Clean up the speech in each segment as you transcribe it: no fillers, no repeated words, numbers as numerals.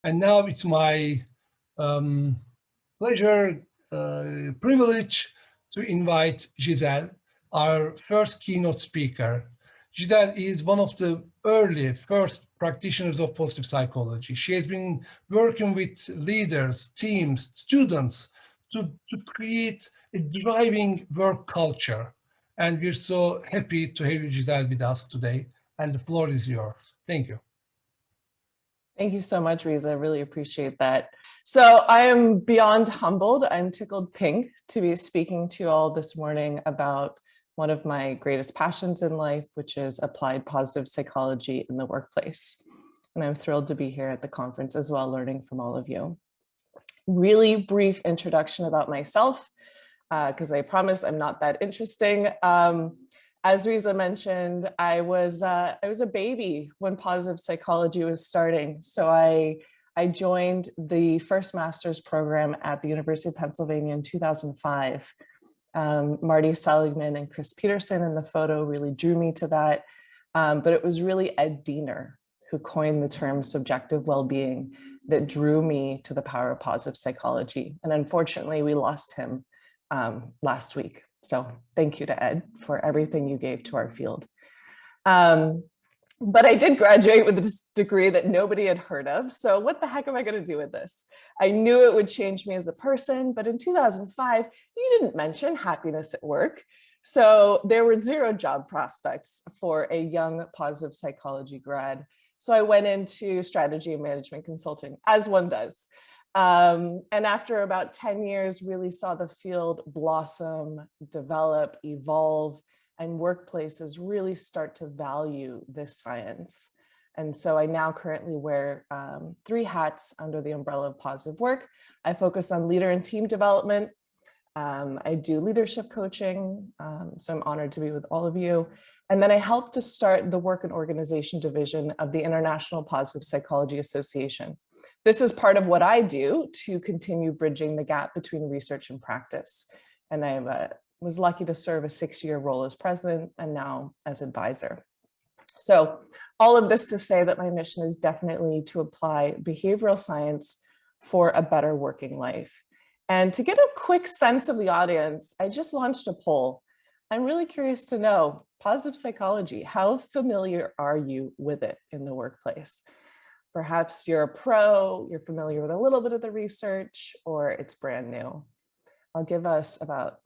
And now it's my pleasure, privilege to invite Giselle, our first keynote speaker. Giselle is one of the first practitioners of positive psychology. She has been working with leaders, teams, students to create a driving work culture. And we're so happy to have you, Giselle, with us today. And the floor is yours. Thank you. Thank you so much, Riza. I really appreciate that. So I am beyond humbled. I'm tickled pink to be speaking to you all this morning about one of my greatest passions in life, which is applied positive psychology in the workplace. And I'm thrilled to be here at the conference as well, learning from all of you. Really brief introduction about myself, because I promise I'm not that interesting. As Riza mentioned, I was a baby when positive psychology was starting. So I joined the first master's program at the University of Pennsylvania in 2005. Marty Seligman and Chris Peterson in the photo really drew me to that. But it was really Ed Diener who coined the term subjective well-being that drew me to the power of positive psychology. And unfortunately, we lost him last week. So thank you to Ed for everything you gave to our field. But I did graduate with this degree that nobody had heard of. So what the heck am I going to do with this? I knew it would change me as a person, but in 2005, you didn't mention happiness at work. So there were zero job prospects for a young positive psychology grad. So I went into strategy and management consulting, as one does. And after about 10 years, really saw the field blossom, develop, evolve, and workplaces really start to value this science. And so I now currently wear 3 hats under the umbrella of positive work. I focus on leader and team development. I do leadership coaching, so I'm honored to be with all of you. And then I helped to start the work and organization division of the International Positive Psychology Association. This is part of what I do to continue bridging the gap between research and practice. And I was lucky to serve a 6-year role as president and now as advisor. So all of this to say that my mission is definitely to apply behavioral science for a better working life. And to get a quick sense of the audience, I just launched a poll. I'm really curious to know, positive psychology, how familiar are you with it in the workplace? Perhaps you're a pro, you're familiar with a little bit of the research, or it's brand new. I'll give us about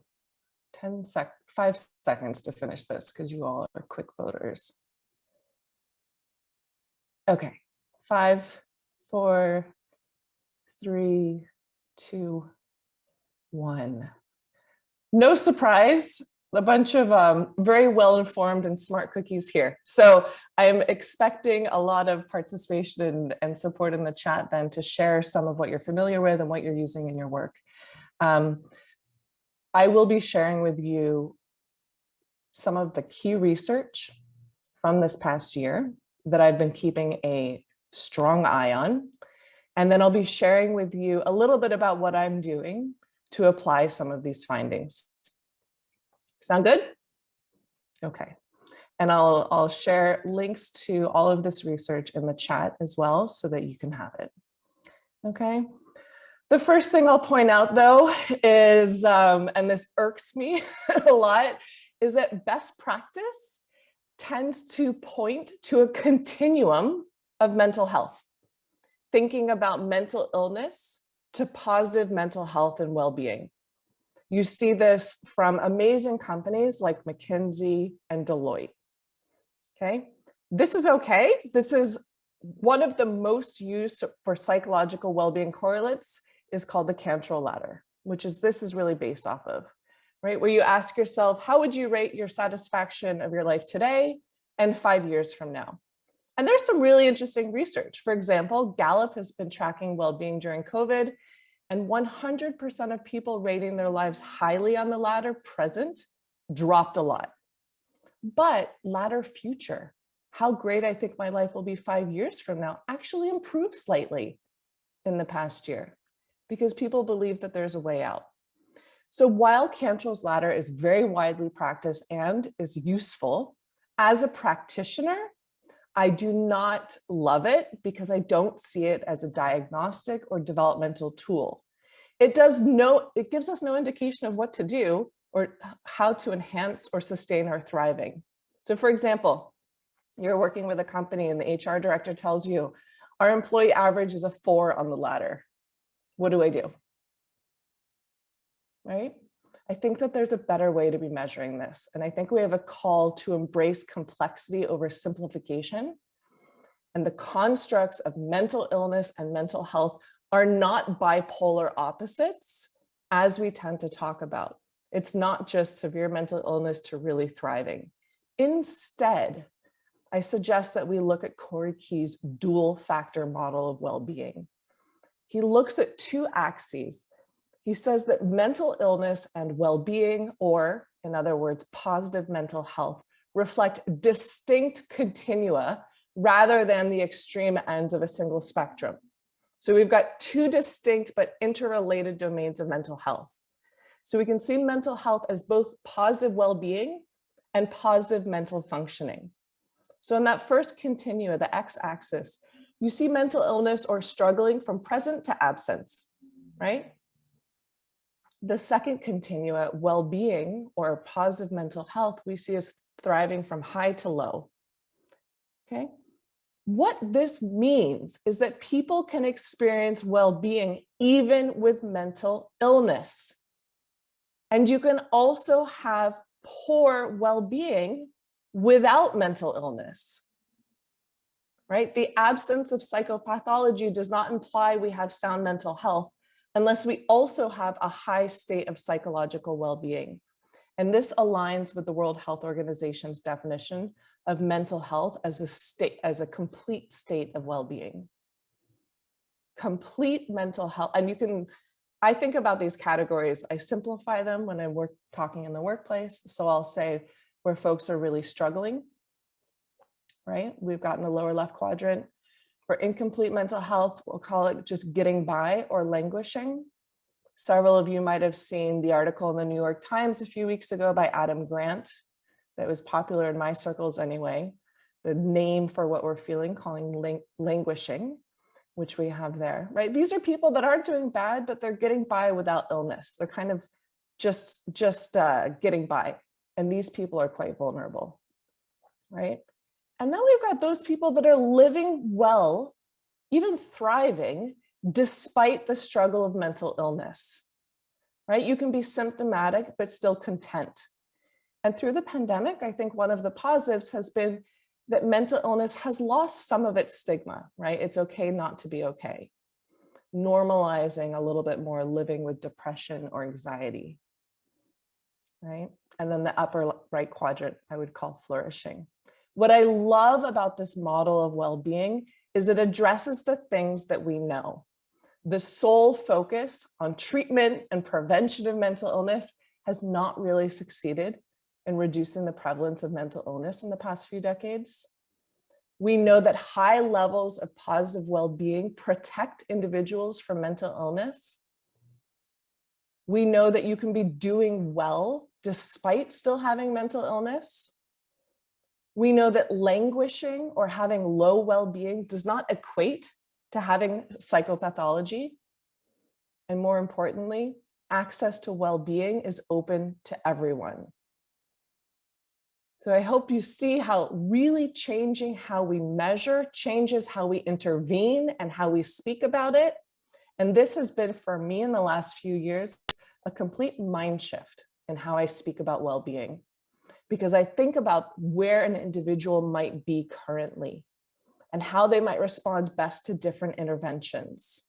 5 seconds to finish this because you all are quick voters. Okay, 5, 4, 3, 2, 1. No surprise, a bunch of very well-informed and smart cookies here. So I'm expecting a lot of participation and support in the chat then to share some of what you're familiar with and what you're using in your work. I will be sharing with you some of the key research from this past year that I've been keeping a strong eye on. And then I'll be sharing with you a little bit about what I'm doing to apply some of these findings. Sound good? Okay. And I'll share links to all of this research in the chat as well so that you can have it. Okay. The first thing I'll point out though is, and this irks me a lot, is that best practice tends to point to a continuum of mental health, thinking about mental illness to positive mental health and well-being. You see this from amazing companies like McKinsey and Deloitte. Okay, this is okay. This is one of the most used for psychological well-being correlates is called the Cantrell ladder, which is this is really based off of, right? Where you ask yourself, how would you rate your satisfaction of your life today and 5 years from now? And there's some really interesting research. For example, Gallup has been tracking well-being during COVID, and 100% of people rating their lives highly on the ladder present dropped a lot. But ladder future, how great I think my life will be 5 years from now, actually improved slightly in the past year because people believe that there's a way out. So while Cantrell's ladder is very widely practiced and is useful, as a practitioner, I do not love it because I don't see it as a diagnostic or developmental tool. It gives us no indication of what to do or how to enhance or sustain our thriving. So for example, you're working with a company and the HR director tells you, our employee average is a 4 on the ladder. What do I do? Right? I think that there's a better way to be measuring this. And I think we have a call to embrace complexity over simplification. And the constructs of mental illness and mental health are not bipolar opposites, as we tend to talk about. It's not just severe mental illness to really thriving. Instead, I suggest that we look at Corey Key's dual factor model of well-being. He looks at 2 axes. He says that mental illness and well-being, or in other words, positive mental health, reflect distinct continua rather than the extreme ends of a single spectrum. So we've got 2 distinct but interrelated domains of mental health. So we can see mental health as both positive well-being and positive mental functioning. So in that first continua, the x-axis, you see mental illness or struggling from present to absence, right? The second continua, well-being or positive mental health, we see as thriving from high to low, okay? What this means is that people can experience well-being even with mental illness. And you can also have poor well-being without mental illness, right? The absence of psychopathology does not imply we have sound mental health unless we also have a high state of psychological well-being. And this aligns with the World Health Organization's definition of mental health as a complete state of well-being. Complete mental health, and I think about these categories, I simplify them when I'm talking in the workplace. So I'll say where folks are really struggling, right? We've got in the lower left quadrant. For incomplete mental health, we'll call it just getting by or languishing. Several of you might have seen the article in the New York Times a few weeks ago by Adam Grant that was popular in my circles anyway. The name for what we're feeling, calling languishing, which we have there, right? These are people that aren't doing bad, but they're getting by without illness. They're kind of just getting by. And these people are quite vulnerable, right? And then we've got those people that are living well, even thriving, despite the struggle of mental illness, right? You can be symptomatic, but still content. And through the pandemic, I think one of the positives has been that mental illness has lost some of its stigma, right? It's okay not to be okay. Normalizing a little bit more living with depression or anxiety, right? And then the upper right quadrant, I would call flourishing. What I love about this model of well-being is it addresses the things that we know. The sole focus on treatment and prevention of mental illness has not really succeeded in reducing the prevalence of mental illness in the past few decades. We know that high levels of positive well-being protect individuals from mental illness. We know that you can be doing well despite still having mental illness. We know that languishing or having low well-being does not equate to having psychopathology. And more importantly, access to well-being is open to everyone. So I hope you see how really changing how we measure changes how we intervene and how we speak about it. And this has been for me in the last few years, a complete mind shift in how I speak about well-being. Because I think about where an individual might be currently and how they might respond best to different interventions.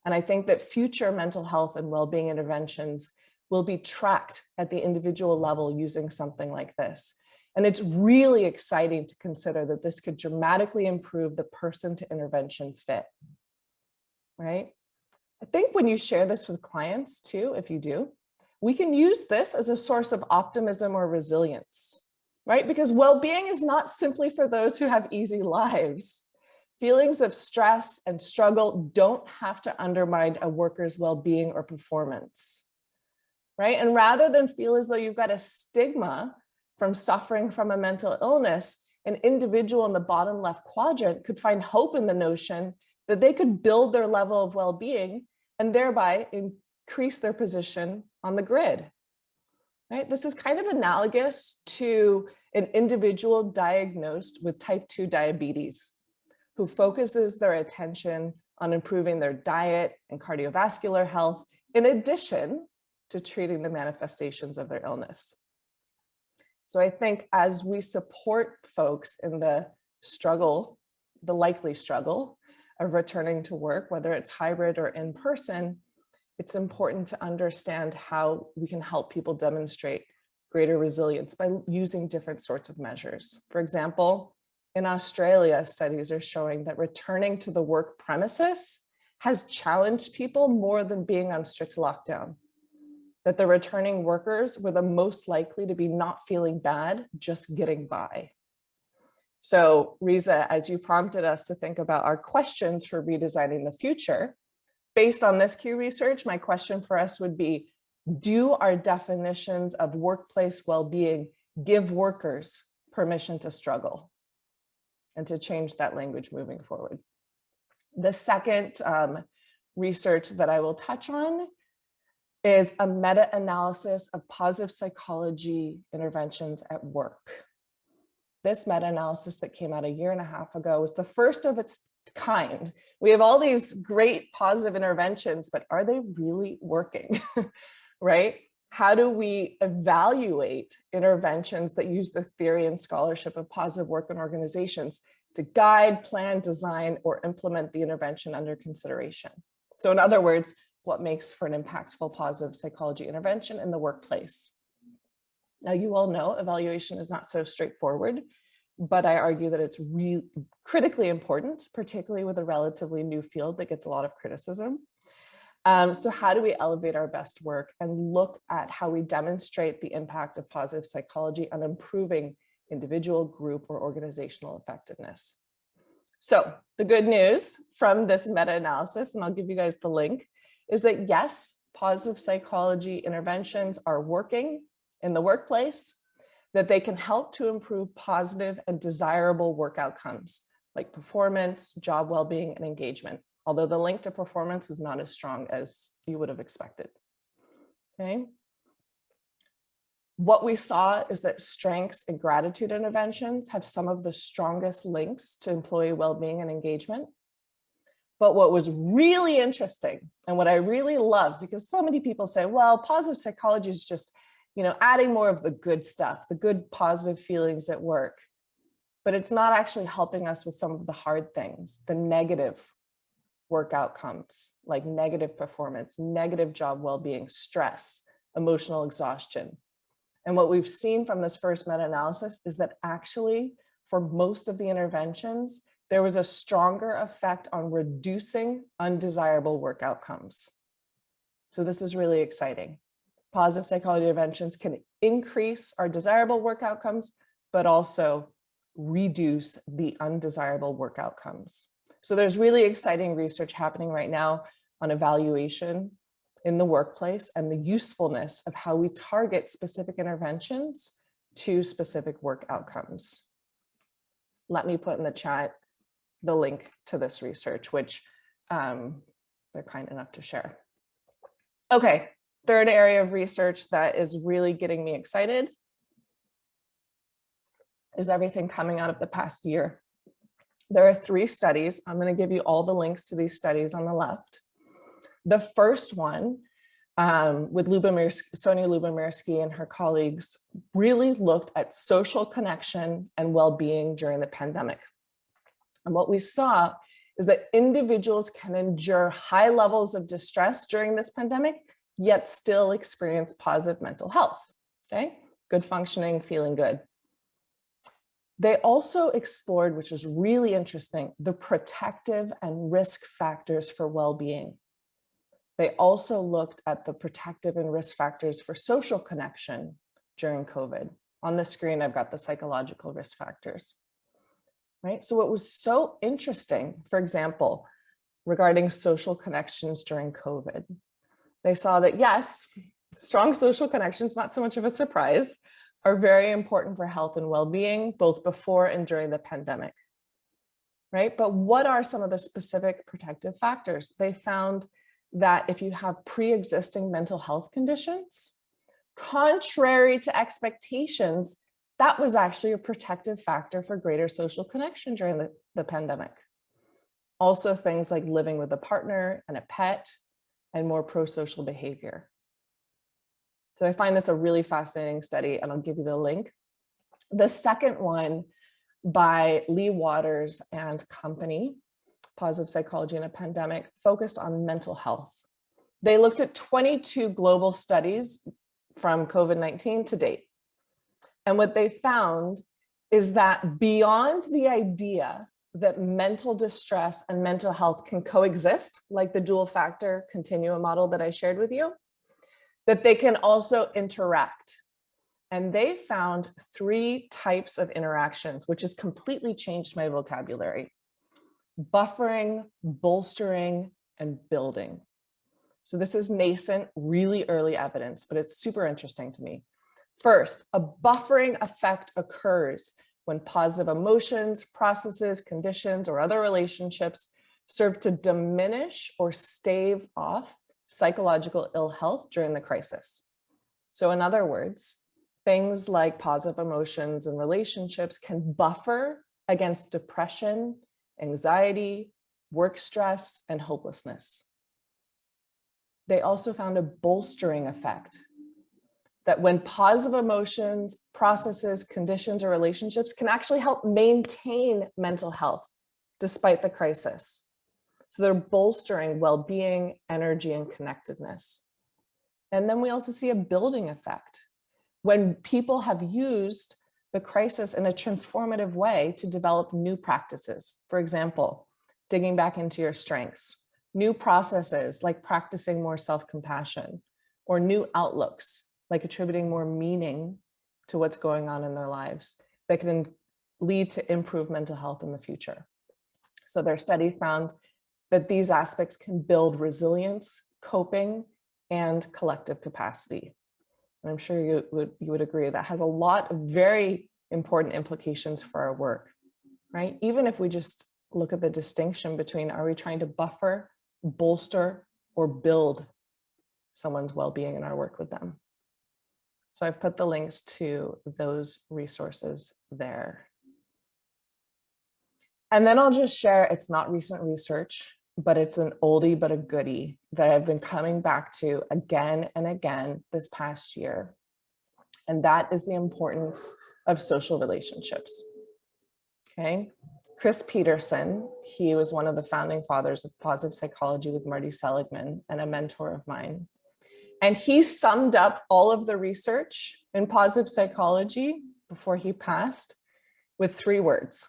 And I think that future mental health and well-being interventions will be tracked at the individual level using something like this. And it's really exciting to consider that this could dramatically improve the person to intervention fit, right? I think when you share this with clients too, if you do, we can use this as a source of optimism or resilience, right? Because well-being is not simply for those who have easy lives. Feelings of stress and struggle don't have to undermine a worker's well-being or performance, right? And rather than feel as though you've got a stigma from suffering from a mental illness, an individual in the bottom left quadrant could find hope in the notion that they could build their level of well-being and thereby increase their position on the grid. Right? This is kind of analogous to an individual diagnosed with type 2 diabetes who focuses their attention on improving their diet and cardiovascular health in addition to treating the manifestations of their illness. So I think as we support folks in the struggle, the likely struggle of returning to work, whether it's hybrid or in person, it's important to understand how we can help people demonstrate greater resilience by using different sorts of measures. For example, in Australia, studies are showing that returning to the work premises has challenged people more than being on strict lockdown. That the returning workers were the most likely to be not feeling bad, just getting by. So Riza, as you prompted us to think about our questions for redesigning the future, based on this key research, my question for us would be, do our definitions of workplace well-being give workers permission to struggle and to change that language moving forward? The second research that I will touch on is a meta-analysis of positive psychology interventions at work. This meta-analysis that came out a year and a half ago was the first of its kind. We have all these great positive interventions, but are they really working, right? How do we evaluate interventions that use the theory and scholarship of positive work in organizations to guide, plan, design, or implement the intervention under consideration? So in other words, what makes for an impactful positive psychology intervention in the workplace? Now, you all know evaluation is not so straightforward, but I argue that it's really critically important, particularly with a relatively new field that gets a lot of criticism. So how do we elevate our best work and look at how we demonstrate the impact of positive psychology on improving individual, group, or organizational effectiveness? So the good news from this meta-analysis, and I'll give you guys the link, is that yes, positive psychology interventions are working in the workplace, that they can help to improve positive and desirable work outcomes like performance, job well-being, and engagement, although the link to performance was not as strong as you would have expected. Okay. What we saw is that strengths and gratitude interventions have some of the strongest links to employee well-being and engagement. But what was really interesting and what I really love, because so many people say, well, positive psychology is just, adding more of the good stuff, the good positive feelings at work, but it's not actually helping us with some of the hard things, the negative work outcomes, like negative performance, negative job well-being, stress, emotional exhaustion. And what we've seen from this first meta-analysis is that actually for most of the interventions, there was a stronger effect on reducing undesirable work outcomes. So this is really exciting. Positive psychology interventions can increase our desirable work outcomes, but also reduce the undesirable work outcomes. So there's really exciting research happening right now on evaluation in the workplace and the usefulness of how we target specific interventions to specific work outcomes. Let me put in the chat the link to this research, which they're kind enough to share. Okay, third area of research that is really getting me excited is everything coming out of the past year. There are 3 studies. I'm going to give you all the links to these studies on the left. The first one with Sonia Lubomirsky and her colleagues really looked at social connection and well-being during the pandemic. And what we saw is that individuals can endure high levels of distress during this pandemic, yet still experience positive mental health, okay? Good functioning, feeling good. They also explored, which is really interesting, the protective and risk factors for well-being. They also looked at the protective and risk factors for social connection during COVID. On the screen, I've got the psychological risk factors, right? So what was so interesting, for example, regarding social connections during COVID, they saw that yes, strong social connections, not so much of a surprise, are very important for health and well-being, both before and during the pandemic, right? But what are some of the specific protective factors? They found that if you have pre-existing mental health conditions, contrary to expectations, that was actually a protective factor for greater social connection during the pandemic. Also, things like living with a partner and a pet and more pro-social behavior. So I find this a really fascinating study, and I'll give you the link. The second one by Lee Waters and company, Positive Psychology in a Pandemic, focused on mental health. They looked at 22 global studies from COVID-19 to date. And what they found is that beyond the idea that mental distress and mental health can coexist, like the dual factor continuum model that I shared with you, that they can also interact. And they found 3 types of interactions, which has completely changed my vocabulary: buffering, bolstering, and building. So this is nascent, really early evidence, but it's super interesting to me. First, a buffering effect occurs when positive emotions, processes, conditions, or other relationships serve to diminish or stave off psychological ill health during the crisis. So in other words, things like positive emotions and relationships can buffer against depression, anxiety, work stress, and hopelessness. They also found a bolstering effect, that when positive emotions, processes, conditions, or relationships can actually help maintain mental health despite the crisis. So they're bolstering well-being, energy, and connectedness. And then we also see a building effect when people have used the crisis in a transformative way to develop new practices. For example, digging back into your strengths, new processes like practicing more self-compassion, or new outlooks like attributing more meaning to what's going on in their lives that can lead to improved mental health in the future. So their study found that these aspects can build resilience, coping, and collective capacity. And I'm sure you would agree that has a lot of very important implications for our work, right? Even if we just look at the distinction between, are we trying to buffer, bolster, or build someone's well-being in our work with them? So I've put the links to those resources there. And then I'll just share, it's not recent research, but it's an oldie but a goodie that I've been coming back to again and again this past year. And that is the importance of social relationships. Okay. Chris Peterson, he was one of the founding fathers of positive psychology with Marty Seligman and a mentor of mine. And he summed up all of the research in positive psychology before he passed with 3 words: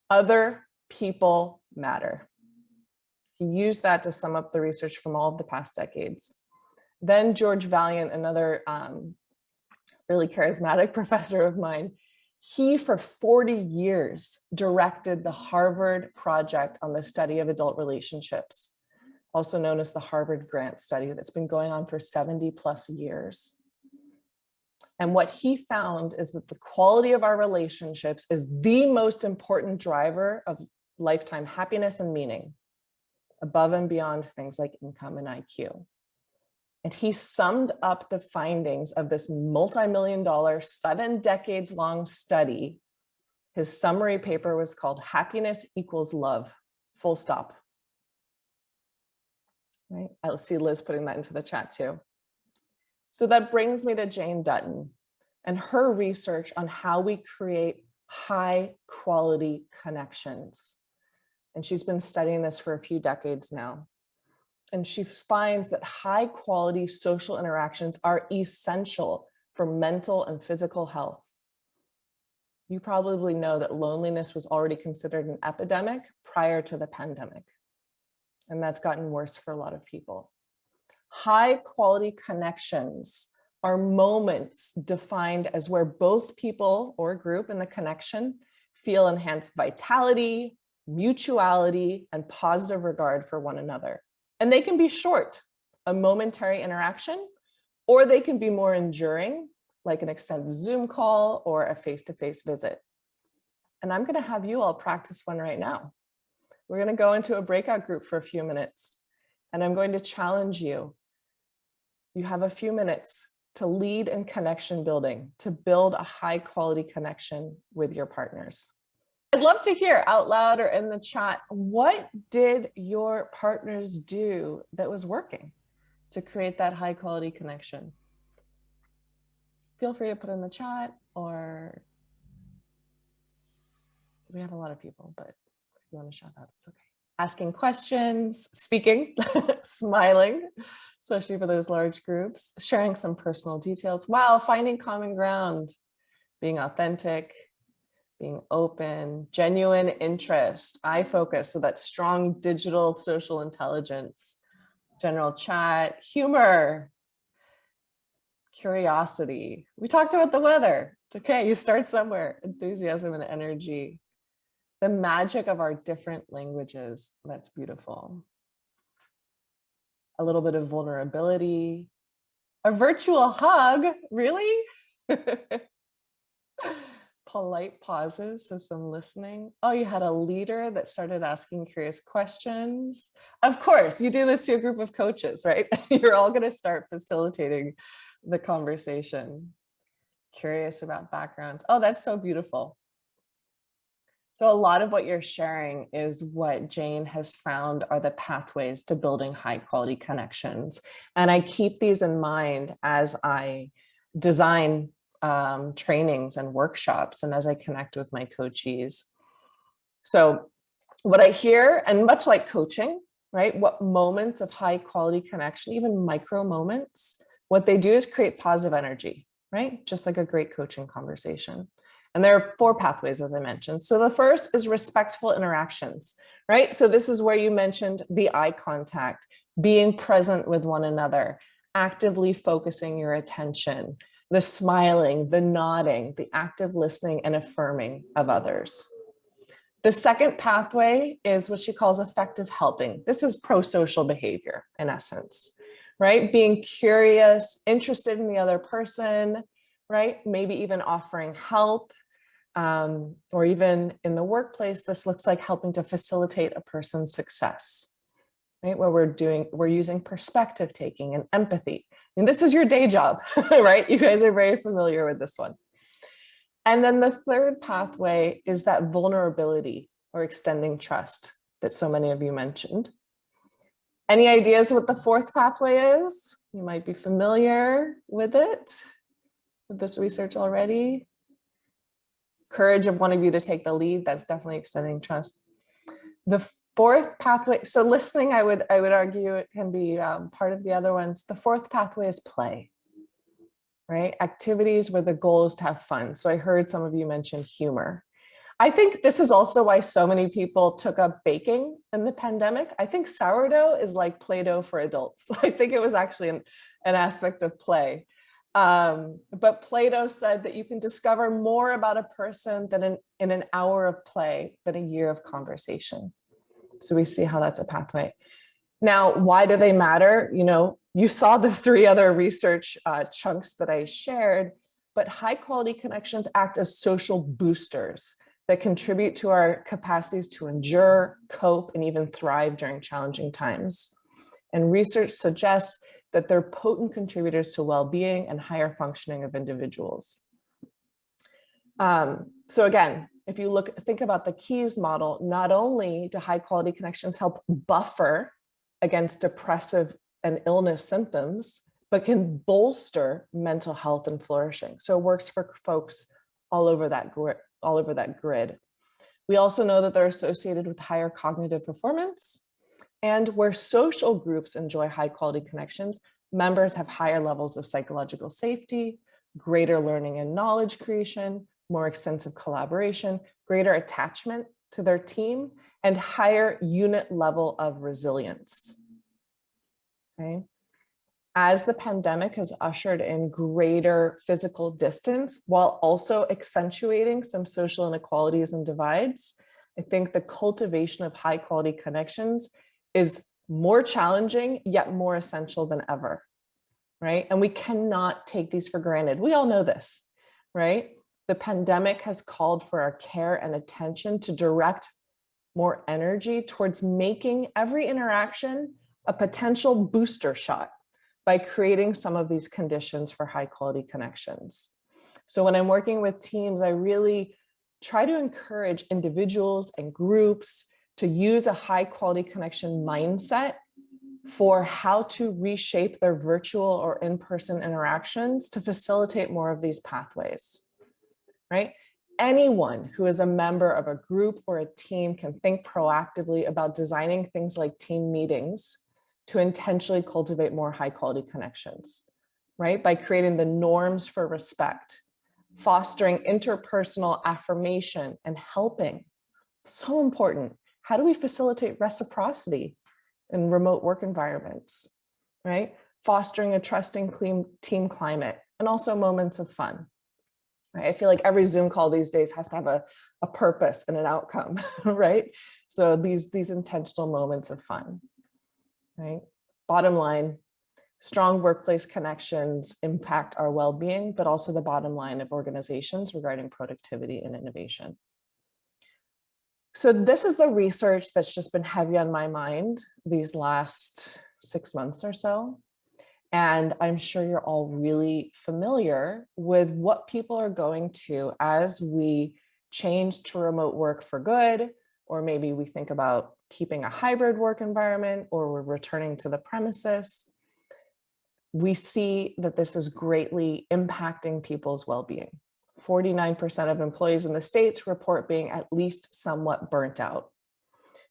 other people matter. He used that to sum up the research from all of the past decades. Then George Valiant, another really charismatic professor of mine, he for 40 years directed the Harvard project on the study of adult relationships, also known as the Harvard Grant Study, that's been going on for 70+ years. And what he found is that the quality of our relationships is the most important driver of lifetime happiness and meaning, above and beyond things like income and IQ. And he summed up the findings of this multi-million-dollar, 7 decades long study. His summary paper was called Happiness Equals Love, full stop. Right? I'll see Liz putting that into the chat too. So that brings me to Jane Dutton and her research on how we create high quality connections. And she's been studying this for a few decades now. And she finds that high quality social interactions are essential for mental and physical health. You probably know that loneliness was already considered an epidemic prior to the pandemic. And that's gotten worse for a lot of people. High quality connections are moments defined as where both people or group in the connection feel enhanced vitality, mutuality, and positive regard for one another. And they can be short, a momentary interaction, or they can be more enduring, like an extended Zoom call or a face-to-face visit. And I'm going to have you all practice one right now. We're going to go into a breakout group for a few minutes, and I'm going to challenge you. You have a few minutes to lead in connection building, to build a high quality connection with your partners. I'd love to hear out loud or in the chat, what did your partners do that was working to create that high quality connection? Feel free to put in the chat, or we have a lot of people, but if you want to shout out, it's okay. Asking questions, speaking, smiling, especially for those large groups, sharing some personal details. Wow, finding common ground, being authentic, being open, genuine interest, eye focus, so that strong digital social intelligence, general chat, humor, curiosity. We talked about the weather. It's okay, you start somewhere. Enthusiasm and energy. The magic of our different languages. That's beautiful. A little bit of vulnerability. A virtual hug, really? Polite pauses, so some listening. Oh, you had a leader that started asking curious questions. Of course, you do this to a group of coaches, right? You're all going to start facilitating the conversation. Curious about backgrounds. Oh, that's so beautiful. So a lot of what you're sharing is what Jane has found are the pathways to building high quality connections. And I keep these in mind as I design trainings and workshops and as I connect with my coachees. So what I hear, and much like coaching, right? What moments of high quality connection, even micro moments, what they do is create positive energy, right? Just like a great coaching conversation. And there are 4 pathways, as I mentioned. So the first is respectful interactions, right? So this is where you mentioned the eye contact, being present with one another, actively focusing your attention, the smiling, the nodding, the active listening and affirming of others. The second pathway is what she calls effective helping. This is pro-social behavior in essence, right? Being curious, interested in the other person, right? Maybe even offering help. Or even in the workplace, this looks like helping to facilitate a person's success, right? Where we're using perspective taking and empathy. And this is your day job, right? You guys are very familiar with this one. And then the third pathway is that vulnerability or extending trust that so many of you mentioned. Any ideas what the fourth pathway is? You might be familiar with it, with this research already. Courage of one of you to take the lead, that's definitely extending trust. The fourth pathway, so listening, I would argue it can be part of the other ones. The fourth pathway is play, right? Activities where the goal is to have fun. So I heard some of you mention humor. I think this is also why so many people took up baking in the pandemic. I think sourdough is like Play-Doh for adults. I think it was actually an aspect of play. But Plato said that you can discover more about a person than in an hour of play than a year of conversation. So we see how that's a pathway. Now, why do they matter? You know, you saw the 3 other research chunks that I shared, but high quality connections act as social boosters that contribute to our capacities to endure, cope, and even thrive during challenging times. And research suggests that they're potent contributors to well-being and higher functioning of individuals. So again, if you think about the Keys model, not only do high quality connections help buffer against depressive and illness symptoms, but can bolster mental health and flourishing. So it works for folks all over that grid. We also know that they're associated with higher cognitive performance. And where social groups enjoy high quality connections, members have higher levels of psychological safety, greater learning and knowledge creation, more extensive collaboration, greater attachment to their team, and higher unit level of resilience. Okay. As the pandemic has ushered in greater physical distance while also accentuating some social inequalities and divides, I think the cultivation of high quality connections is more challenging, yet more essential than ever. right? And we cannot take these for granted. We all know this, right? The pandemic has called for our care and attention to direct more energy towards making every interaction a potential booster shot by creating some of these conditions for high quality connections. So when I'm working with teams, I really try to encourage individuals and groups to use a high quality connection mindset for how to reshape their virtual or in-person interactions to facilitate more of these pathways, right? Anyone who is a member of a group or a team can think proactively about designing things like team meetings to intentionally cultivate more high quality connections, right? By creating the norms for respect, fostering interpersonal affirmation and helping. So important. How do we facilitate reciprocity in remote work environments, right? Fostering a trusting, clean team climate, and also moments of fun. Right? I feel like every Zoom call these days has to have a purpose and an outcome, right? So these intentional moments of fun, right? Bottom line, strong workplace connections impact our well-being, but also the bottom line of organizations regarding productivity and innovation. So this is the research that's just been heavy on my mind these last 6 months or so. And I'm sure you're all really familiar with what people are going to as we change to remote work for good, or maybe we think about keeping a hybrid work environment, or we're returning to the premises. We see that this is greatly impacting people's well-being. 49% of employees in the States report being at least somewhat burnt out.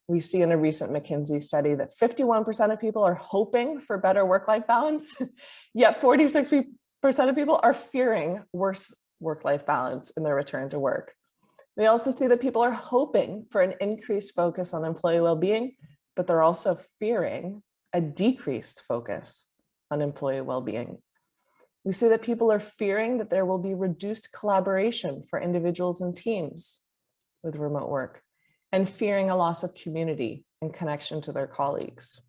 We see in a recent McKinsey study that 51% of people are hoping for better work-life balance, yet 46% of people are fearing worse work-life balance in their return to work. We also see that people are hoping for an increased focus on employee well-being, but they're also fearing a decreased focus on employee well-being. We see that people are fearing that there will be reduced collaboration for individuals and teams with remote work, and fearing a loss of community and connection to their colleagues,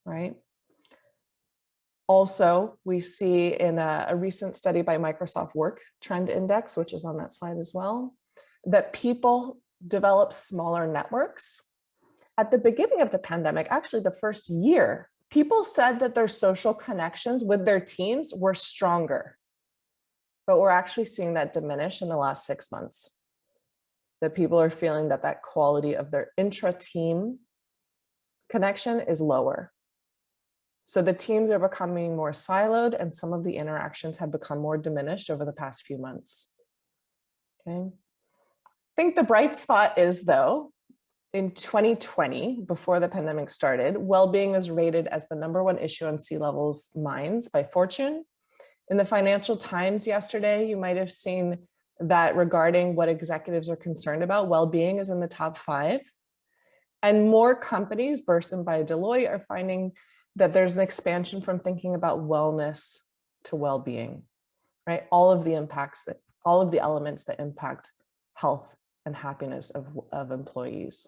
right? Also, we see in a recent study by Microsoft Work Trend Index, which is on that slide as well, that people develop smaller networks. At the beginning of the pandemic, actually the first year, people said that their social connections with their teams were stronger, but we're actually seeing that diminish in the last 6 months. That people are feeling that that quality of their intra-team connection is lower. So the teams are becoming more siloed and some of the interactions have become more diminished over the past few months. Okay. I think the bright spot is though, in 2020, before the pandemic started, well-being was rated as the #1 issue on C-levels' minds by Fortune. In the Financial Times yesterday, you might have seen that regarding what executives are concerned about, well-being is in the top 5. And more companies, Burson by Deloitte, are finding that there's an expansion from thinking about wellness to well-being, right? All of the elements that impact health and happiness of employees.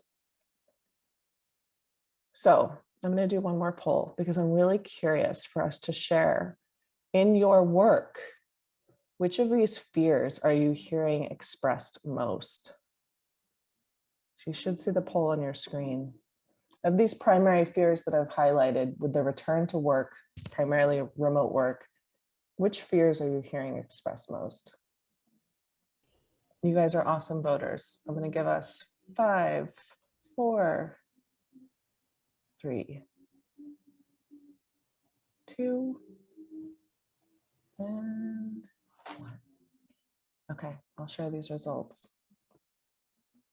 So I'm going to do one more poll because I'm really curious for us to share in your work, which of these fears are you hearing expressed most? So you should see the poll on your screen. Of these primary fears that I've highlighted with the return to work, primarily remote work, which fears are you hearing expressed most? You guys are awesome voters. I'm going to give us 5, 4, 3, 2, and 1. Okay, I'll share these results.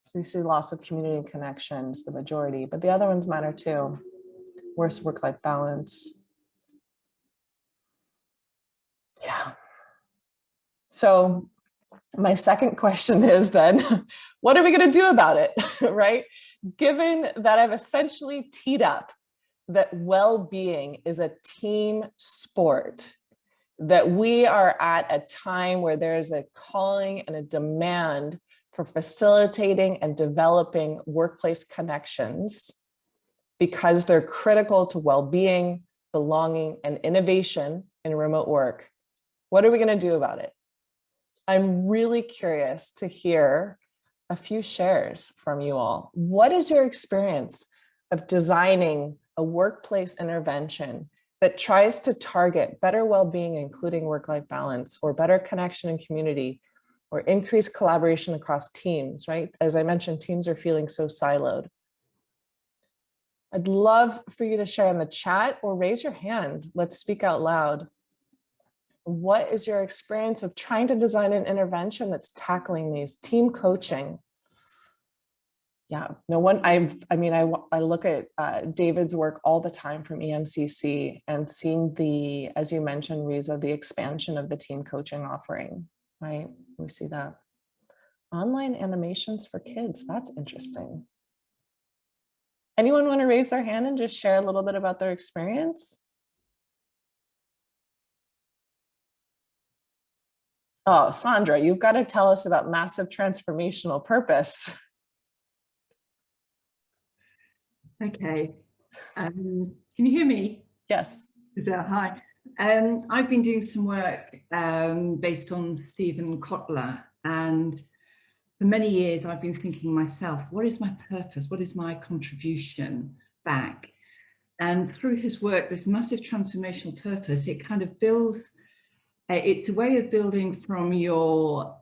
So we see loss of community and connections, the majority, but the other ones matter too. Worse work-life balance. Yeah. So my second question is then, what are we going to do about it, right? Given that I've essentially teed up that well-being is a team sport, that we are at a time where there is a calling and a demand for facilitating and developing workplace connections because they're critical to well-being, belonging, and innovation in remote work. What are we going to do about it? I'm really curious to hear a few shares from you all. What is your experience of designing a workplace intervention that tries to target better well-being, including work-life balance, or better connection and community, or increased collaboration across teams, right? As I mentioned, teams are feeling so siloed. I'd love for you to share in the chat or raise your hand. Let's speak out loud. What is your experience of trying to design an intervention that's tackling these? Team coaching. Yeah, no one, I look at David's work all the time from EMCC and seeing the, as you mentioned, Riza, the expansion of the team coaching offering, right? We see that. Online animations for kids, that's interesting. Anyone want to raise their hand and just share a little bit about their experience? Oh, Sandra, you've got to tell us about massive transformational purpose. Okay. Can you hear me? Yes. Hi. I've been doing some work based on Stephen Kotler, and for many years I've been thinking myself, what is my purpose? What is my contribution back? And through his work, this massive transformational purpose, it kind of builds, it's a way of building from your,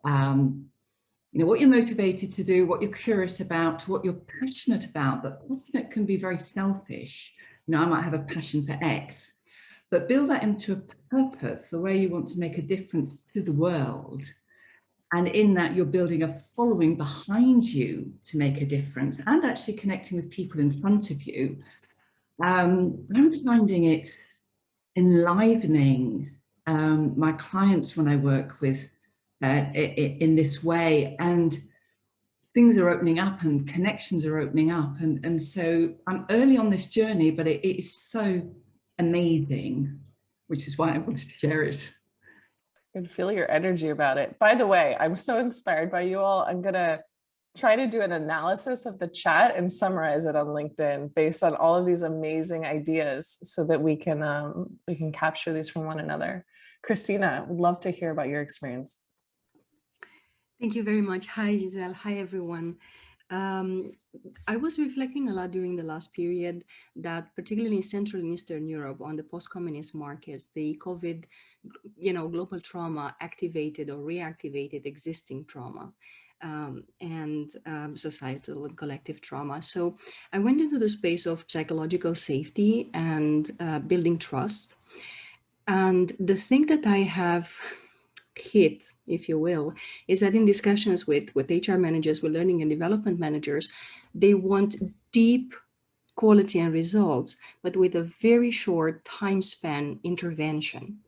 what you're motivated to do, what you're curious about, to what you're passionate about. But passionate can be very selfish. I might have a passion for X, but build that into a purpose, the way you want to make a difference to the world. And in that, you're building a following behind you to make a difference and actually connecting with people in front of you. I'm finding it enlivening my clients when I work with in this way, and things are opening up and connections are opening up. And so I'm early on this journey, but it is so amazing, which is why I wanted to share it. I can feel your energy about it. By the way, I'm so inspired by you all. I'm going to try to do an analysis of the chat and summarize it on LinkedIn based on all of these amazing ideas so that we can capture these from one another. Christina, would love to hear about your experience. Thank you very much. Hi, Giselle. Hi, everyone. I was reflecting a lot during the last period that particularly in Central and Eastern Europe on the post-communist markets, the COVID, global trauma activated or reactivated existing trauma and societal and collective trauma. So I went into the space of psychological safety and building trust. And the thing that I have hit, if you will, is that in discussions with HR managers, with learning and development managers, they want deep quality and results, but with a very short time span intervention.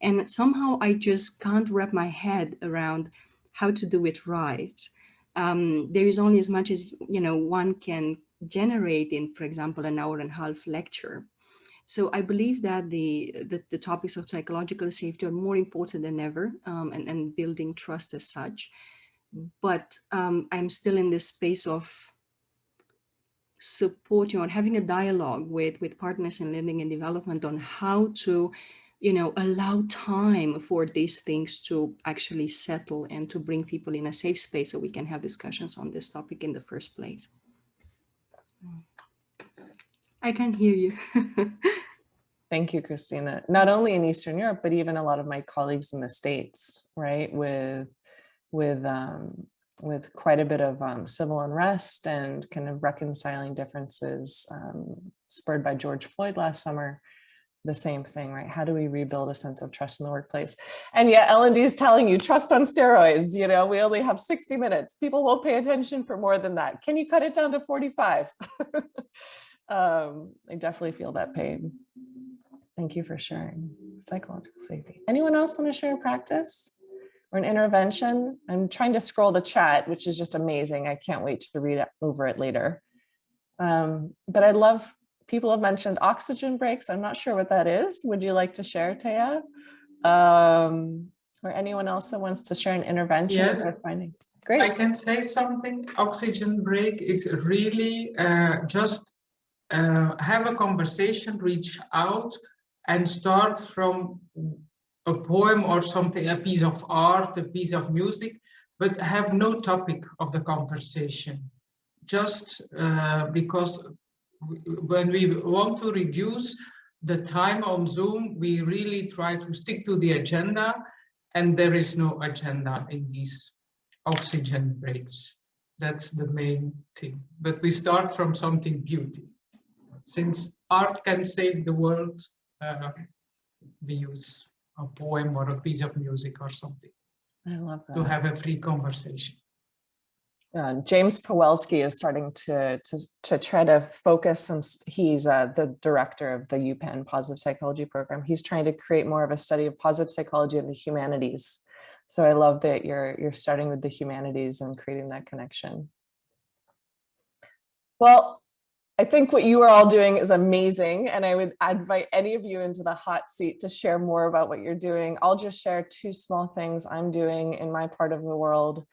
And somehow I just can't wrap my head around how to do it right. There is only as much as one can generate in, for example, an hour and a half lecture. So I believe that the topics of psychological safety are more important than ever, and building trust as such. But I'm still in this space of supporting or having a dialogue with partners in learning and development on how to, allow time for these things to actually settle and to bring people in a safe space so we can have discussions on this topic in the first place. I can hear you. Thank you, Christina. Not only in Eastern Europe, but even a lot of my colleagues in the States, right? With quite a bit of civil unrest and kind of reconciling differences spurred by George Floyd last summer. The same thing, right? How do we rebuild a sense of trust in the workplace? And yet L&D is telling you trust on steroids. We only have 60 minutes. People won't pay attention for more than that. Can you cut it down to 45? I definitely feel that pain. Thank you for sharing psychological safety. Anyone else want to share a practice or an intervention? I'm trying to scroll the chat, which is just amazing. I can't wait to read over it later. But I love, people have mentioned oxygen breaks. I'm not sure what that is. Would you like to share, Taya? Or anyone else that wants to share an intervention that they're finding? Great. I can say something. Oxygen break is really just have a conversation, reach out, and start from a poem or something, a piece of art, a piece of music, but have no topic of the conversation. Just because when we want to reduce the time on Zoom, we really try to stick to the agenda, and there is no agenda in these oxygen breaks. That's the main thing. But we start from something beautiful. Since art can save the world, we use a poem or a piece of music or something. I love that. To have a free conversation. James Pawelski is starting to try to focus he's the director of the UPenn Positive Psychology program. He's trying to create more of a study of positive psychology in the humanities. So I love that you're starting with the humanities and creating that connection. Well, I think what you are all doing is amazing, and I would invite any of you into the hot seat to share more about what you're doing. I'll just share two small things I'm doing in my part of the world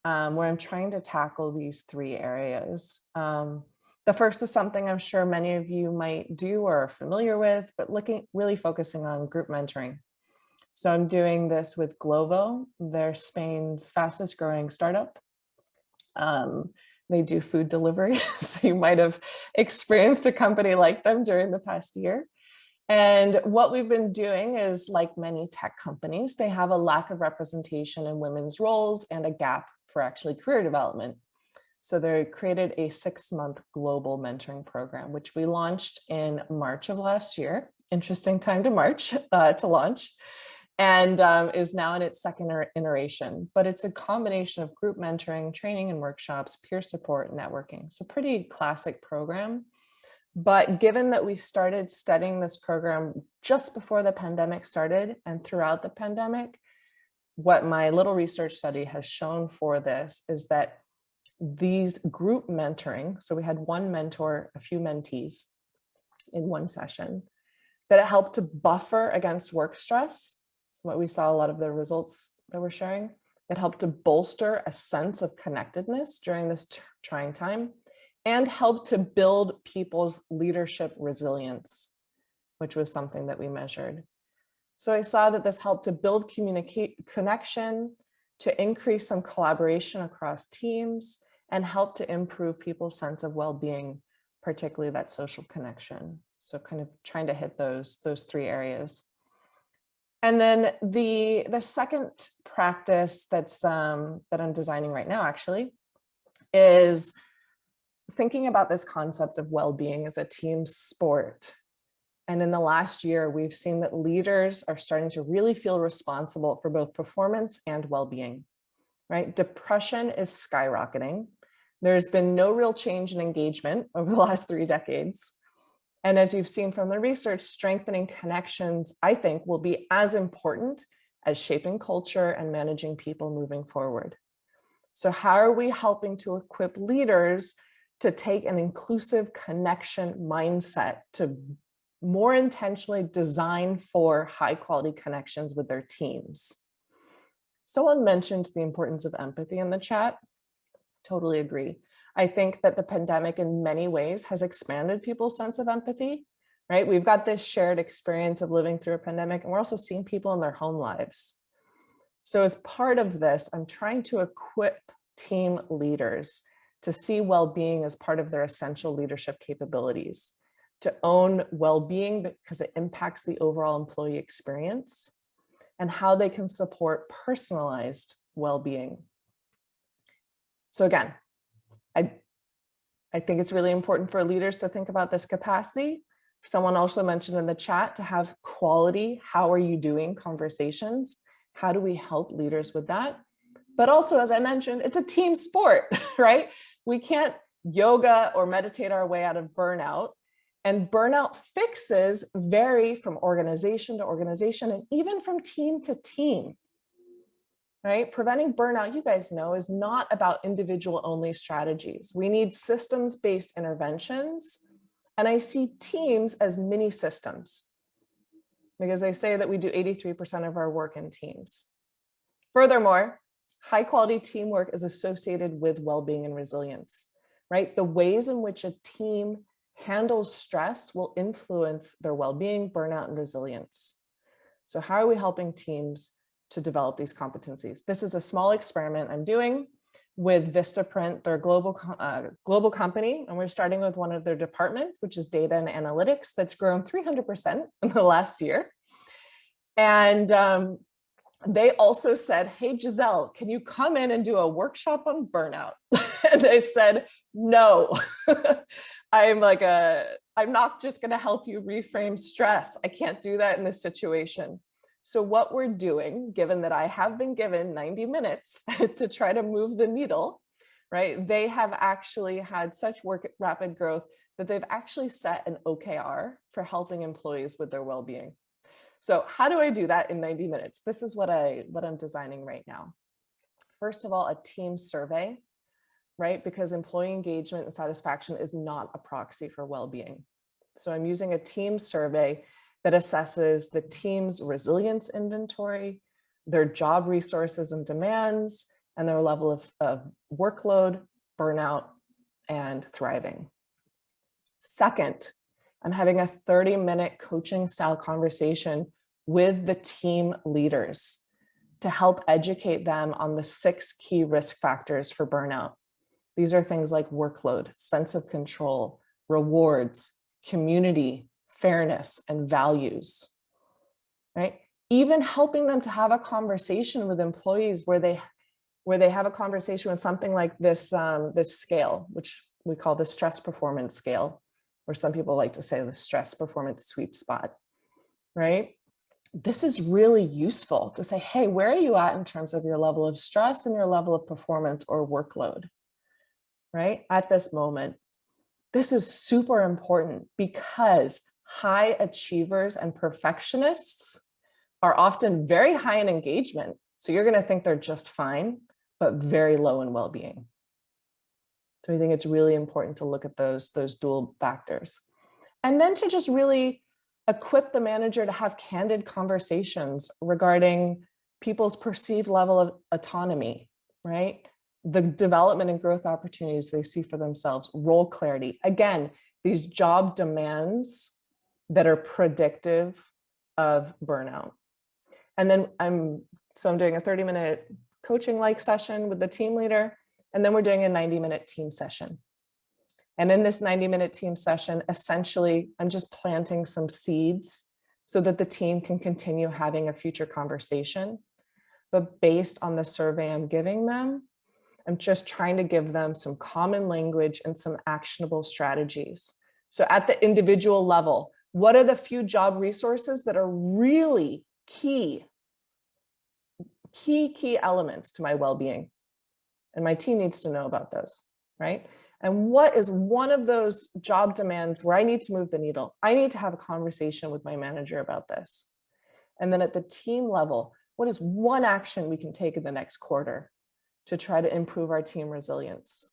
where I'm trying to tackle these three areas. The first is something I'm sure many of you might do or are familiar with, but really focusing on group mentoring. So I'm doing this with Glovo. They're Spain's fastest growing startup. They do food delivery, so you might have experienced a company like them during the past year. And what we've been doing is, like many tech companies, they have a lack of representation in women's roles and a gap for actually career development. So they created a 6-month global mentoring program, which we launched in March of last year. Interesting time to March to launch. And is now in its second iteration, but it's a combination of group mentoring, training and workshops, peer support, networking. So pretty classic program. But given that we started studying this program just before the pandemic started and throughout the pandemic, what my little research study has shown for this is that these group mentoring, so we had one mentor, a few mentees in one session, that it helped to buffer against work stress. What we saw a lot of the results that we're sharing, it helped to bolster a sense of connectedness during this trying time and helped to build people's leadership resilience, which was something that we measured. So I saw that this helped to build connection, to increase some collaboration across teams, and help to improve people's sense of well-being, particularly that social connection. So kind of trying to hit those three areas. And then the second practice that I'm designing right now actually is thinking about this concept of well-being as a team sport. And in the last year, we've seen that leaders are starting to really feel responsible for both performance and well-being, right? Depression is skyrocketing. There's been no real change in engagement over the last 3 decades. And as you've seen from the research, strengthening connections, I think, will be as important as shaping culture and managing people moving forward. So how are we helping to equip leaders to take an inclusive connection mindset to more intentionally design for high quality connections with their teams? Someone mentioned the importance of empathy in the chat. Totally agree. I think that the pandemic in many ways has expanded people's sense of empathy, right? We've got this shared experience of living through a pandemic, and we're also seeing people in their home lives. So as part of this, I'm trying to equip team leaders to see well-being as part of their essential leadership capabilities, to own well-being because it impacts the overall employee experience, and how they can support personalized well-being. So again, I think it's really important for leaders to think about this capacity. Someone also mentioned in the chat to have quality, how are you doing conversations? How do we help leaders with that? But also, as I mentioned, it's a team sport, right? We can't yoga or meditate our way out of burnout. And burnout fixes vary from organization to organization and even from team to team. Right? Preventing burnout, you guys know, is not about individual only strategies. We need systems-based interventions. And I see teams as mini systems because they say that we do 83% of our work in teams. Furthermore, high quality teamwork is associated with well-being and resilience, right? The ways in which a team handles stress will influence their well-being, burnout, and resilience. So how are we helping teams to develop these competencies? This is a small experiment I'm doing with Vistaprint. They're a global company, and we're starting with one of their departments, which is data and analytics, that's grown 300% in the last year. And they also said, hey, Giselle, can you come in and do a workshop on burnout? And I said, no, I'm not just going to help you reframe stress. I can't do that in this situation. So what we're doing, given that I have been given 90 minutes to try to move the needle, right? They have actually had such rapid growth that they've actually set an OKR for helping employees with their well-being. So how do I do that in 90 minutes? This is what I'm designing right now. First of all, a team survey, right? Because employee engagement and satisfaction is not a proxy for well-being. So I'm using a team survey that assesses the team's resilience inventory, their job resources and demands, and their level of workload, burnout, and thriving. Second, I'm having a 30-minute coaching style conversation with the team leaders to help educate them on the 6 key risk factors for burnout. These are things like workload, sense of control, rewards, community, fairness, and values, right? Even helping them to have a conversation with employees where they have a conversation with something like this, this scale, which we call the stress performance scale, or some people like to say the stress performance sweet spot, right? This is really useful to say, hey, where are you at in terms of your level of stress and your level of performance or workload, right? At this moment. This is super important because high achievers and perfectionists are often very high in engagement. So you're going to think they're just fine, but very low in well-being. So I think it's really important to look at those dual factors. And then to just really equip the manager to have candid conversations regarding people's perceived level of autonomy, right? The development and growth opportunities they see for themselves, role clarity. Again, these job demands that are predictive of burnout. And then I'm doing a 30-minute coaching-like session with the team leader, and then we're doing a 90-minute team session. And in this 90-minute team session, essentially, I'm just planting some seeds so that the team can continue having a future conversation. But based on the survey I'm giving them, I'm just trying to give them some common language and some actionable strategies. So at the individual level, what are the few job resources that are really key elements to my well-being? And my team needs to know about those, right? And what is one of those job demands where I need to move the needle? I need to have a conversation with my manager about this. And then at the team level, what is one action we can take in the next quarter to try to improve our team resilience?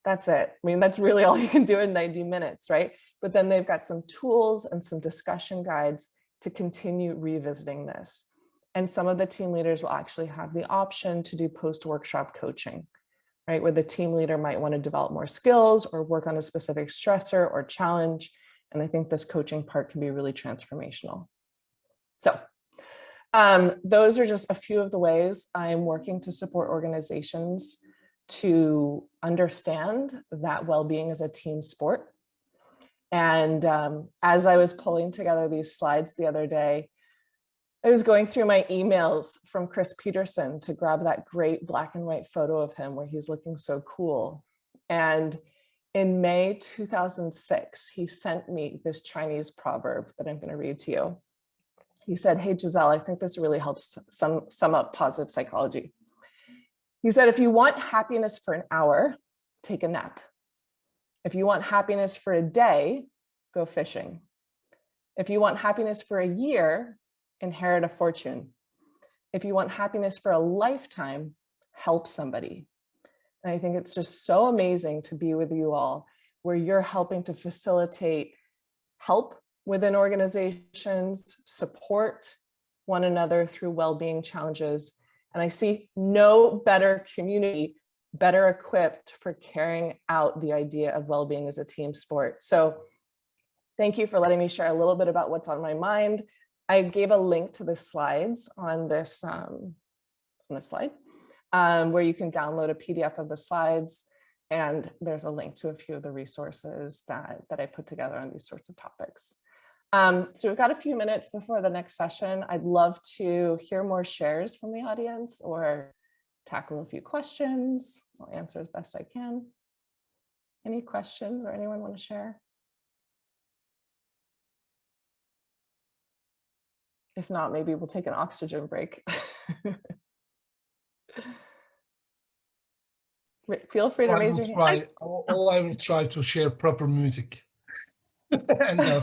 That's it. I mean, that's really all you can do in 90 minutes, right? But then they've got some tools and some discussion guides to continue revisiting this. And some of the team leaders will actually have the option to do post-workshop coaching, right? Where the team leader might want to develop more skills or work on a specific stressor or challenge. And I think this coaching part can be really transformational. So those are just a few of the ways I'm working to support organizations to understand that well-being is a team sport. And as I was pulling together these slides the other day, I was going through my emails from Chris Peterson to grab that great black and white photo of him where he's looking so cool. And in May 2006, he sent me this Chinese proverb that I'm going to read to you. He said, hey, Giselle, I think this really helps sum up positive psychology. He said, if you want happiness for an hour, take a nap. If you want happiness for a day, go fishing. If you want happiness for a year, inherit a fortune. If you want happiness for a lifetime, help somebody. And I think it's just so amazing to be with you all, where you're helping to facilitate help within organizations, support one another through well-being challenges. And I see no better community better equipped for carrying out the idea of well-being as a team sport. So thank you for letting me share a little bit about what's on my mind. I gave a link to the slides on this slide, where you can download a PDF of the slides. And there's a link to a few of the resources that I put together on these sorts of topics. So we've got a few minutes before the next session. I'd love to hear more shares from the audience or tackle a few questions. I'll answer as best I can. Any questions or anyone want to share? If not, maybe we'll take an oxygen break. Feel free to raise your hand. I will try to share proper music. And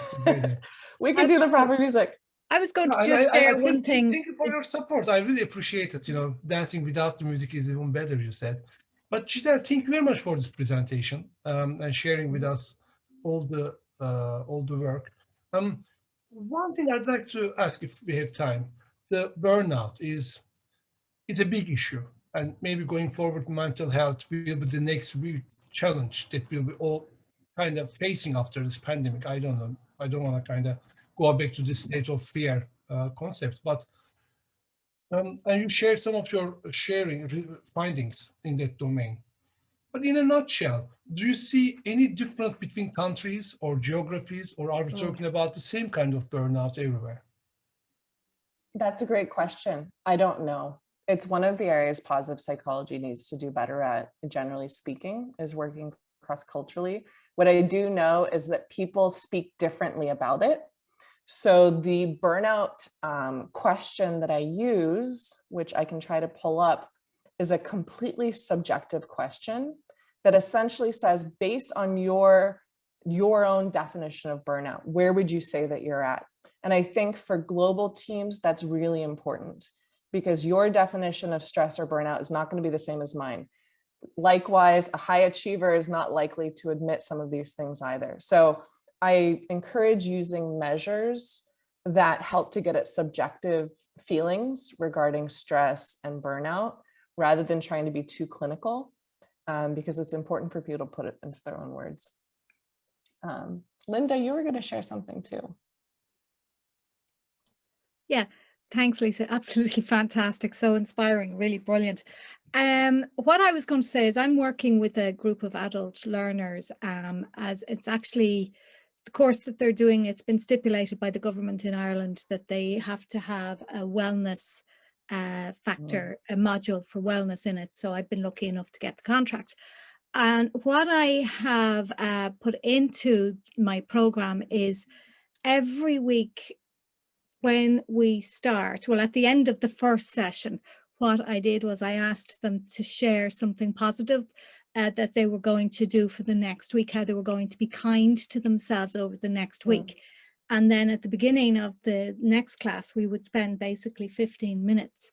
we can do the proper music. I was going to just share one thing. Thank you for your support. I really appreciate it. You know, dancing without the music is even better, you said. But Giselle, thank you very much for this presentation and sharing with us all the work. One thing I'd like to ask, if we have time, the burnout is a big issue, and maybe going forward, mental health will be the next big challenge that we'll be all kind of facing after this pandemic. I don't know. I don't want to kind of go back to this state of fear concept, but and you shared some of your findings in that domain. But in a nutshell, do you see any difference between countries or geographies, or are we talking about the same kind of burnout everywhere? That's a great question. I don't know. It's one of the areas positive psychology needs to do better at, generally speaking, is working cross-culturally. What I do know is that people speak differently about it. So the burnout question that I use, which I can try to pull up, is a completely subjective question that essentially says, based on your own definition of burnout, where would you say that you're at? And I think for global teams, that's really important, because your definition of stress or burnout is not going to be the same as mine. Likewise, a high achiever is not likely to admit some of these things either. So I encourage using measures that help to get at subjective feelings regarding stress and burnout, rather than trying to be too clinical, because it's important for people to put it into their own words. Linda, you were going to share something too. Yeah, thanks, Lisa. Absolutely fantastic. So inspiring, really brilliant. What I was going to say is I'm working with a group of adult learners, as it's actually the course that they're doing. It's been stipulated by the government in Ireland that they have to have a wellness factor, a module for wellness in it. So I've been lucky enough to get the contract. And what I have put into my program is every week when we start, well, at the end of the first session, what I did was I asked them to share something positive that they were going to do for the next week, how they were going to be kind to themselves over the next week. And then at the beginning of the next class, we would spend basically 15 minutes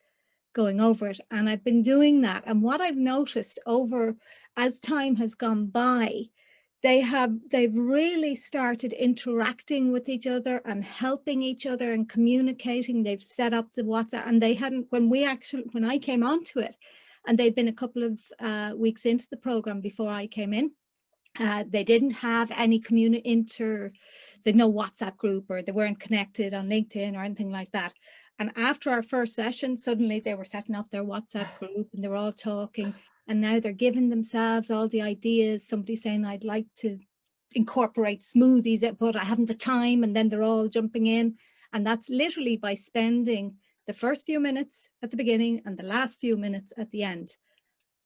going over it. And I've been doing that. And what I've noticed over, as time has gone by, they've really started interacting with each other and helping each other and communicating. They've set up the WhatsApp, and they hadn't, when I came onto it, and they'd been a couple of weeks into the program before I came in, they didn't have any there's no WhatsApp group, or they weren't connected on LinkedIn or anything like that. And after our first session, suddenly they were setting up their WhatsApp group and they were all talking. And now they're giving themselves all the ideas. Somebody saying, I'd like to incorporate smoothies, but I haven't the time. And then they're all jumping in. And that's literally by spending the first few minutes at the beginning and the last few minutes at the end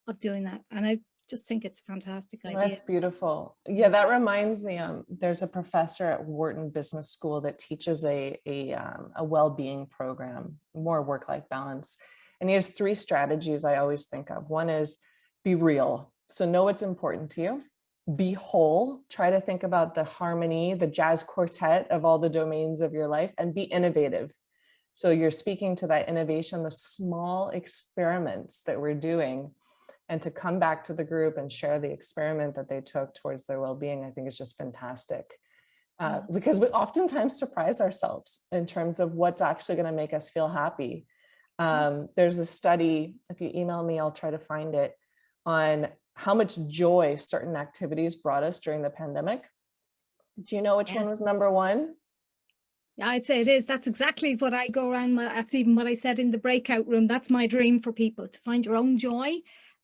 of doing that. And I just think it's a fantastic idea. That's beautiful. Yeah, that reminds me, there's a professor at Wharton Business School that teaches a well-being program, more work-life balance. And he has 3 strategies I always think of. One is be real. So know what's important to you. Be whole. Try to think about the harmony, the jazz quartet of all the domains of your life, and be innovative. So you're speaking to that innovation, the small experiments that we're doing, and to come back to the group and share the experiment that they took towards their well-being, I think is just fantastic. Because we oftentimes surprise ourselves in terms of what's actually going to make us feel happy. There's a study, if you email me, I'll try to find it, on how much joy certain activities brought us during the pandemic. Do you know which one was number one? Yeah, I'd say it is. That's exactly what I go around. That's even what I said in the breakout room. That's my dream for people, to find your own joy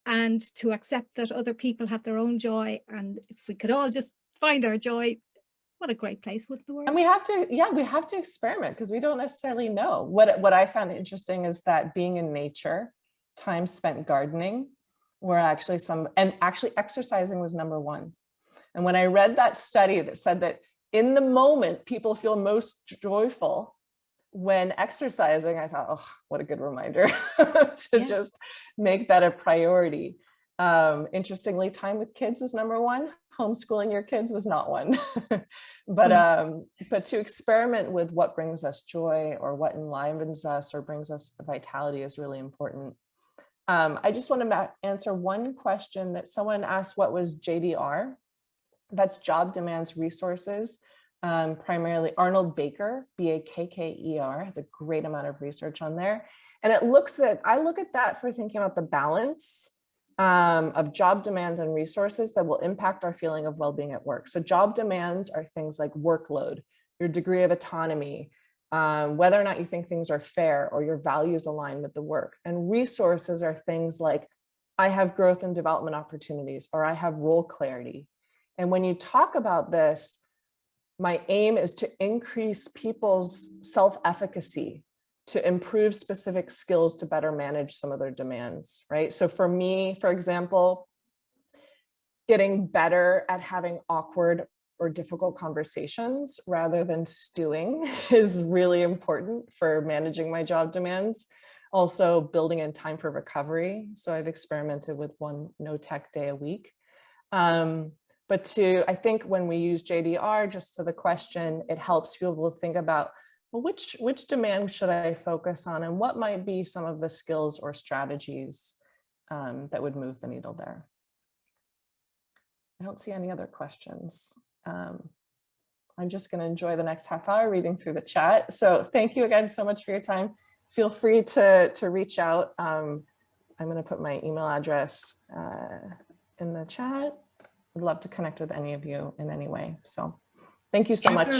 and to accept that other people have their own joy. And if we could all just find our joy, what a great place would the world. And we have to, yeah, we have to experiment because we don't necessarily know. What I found interesting is that being in nature, time spent gardening, were actually actually exercising was number one. And when I read that study that said that in the moment, people feel most joyful when exercising, I thought, oh, what a good reminder to just make that a priority. Interestingly, time with kids was number one. Homeschooling your kids was not one. But to experiment with what brings us joy or what enlivens us or brings us vitality is really important. I just want to answer one question that someone asked, what was JDR? That's Job Demands Resources. Primarily Arnold Baker, B-A-K-K-E-R, has a great amount of research on there. And I look at that for thinking about the balance of job demands and resources that will impact our feeling of well-being at work. So job demands are things like workload, your degree of autonomy, whether or not you think things are fair or your values align with the work. And resources are things like, I have growth and development opportunities, or I have role clarity. And when you talk about this, my aim is to increase people's self-efficacy, to improve specific skills to better manage some of their demands, right? So for me, for example, getting better at having awkward or difficult conversations rather than stewing is really important for managing my job demands. Also building in time for recovery. So I've experimented with one no tech day a week. But I think when we use JDR, just to the question, it helps people think about, well, which demand should I focus on and what might be some of the skills or strategies that would move the needle there. I don't see any other questions. I'm just going to enjoy the next half hour reading through the chat. So thank you again so much for your time. Feel free to reach out. I'm going to put my email address in the chat. I'd love to connect with any of you in any way. So thank you so much.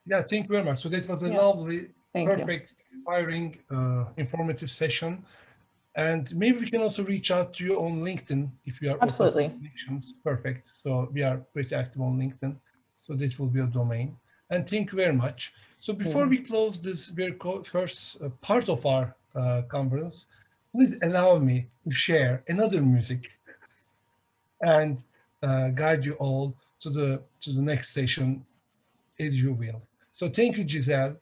Yeah, thank you very much. So that was a lovely, perfect, inspiring, informative session. And maybe we can also reach out to you on LinkedIn if you are absolutely connections. Perfect. So we are pretty active on LinkedIn. So this will be a domain. And thank you very much. So before we close this very first part of our conference, please allow me to share another music and guide you all to the next session as you will. So thank you, Giselle.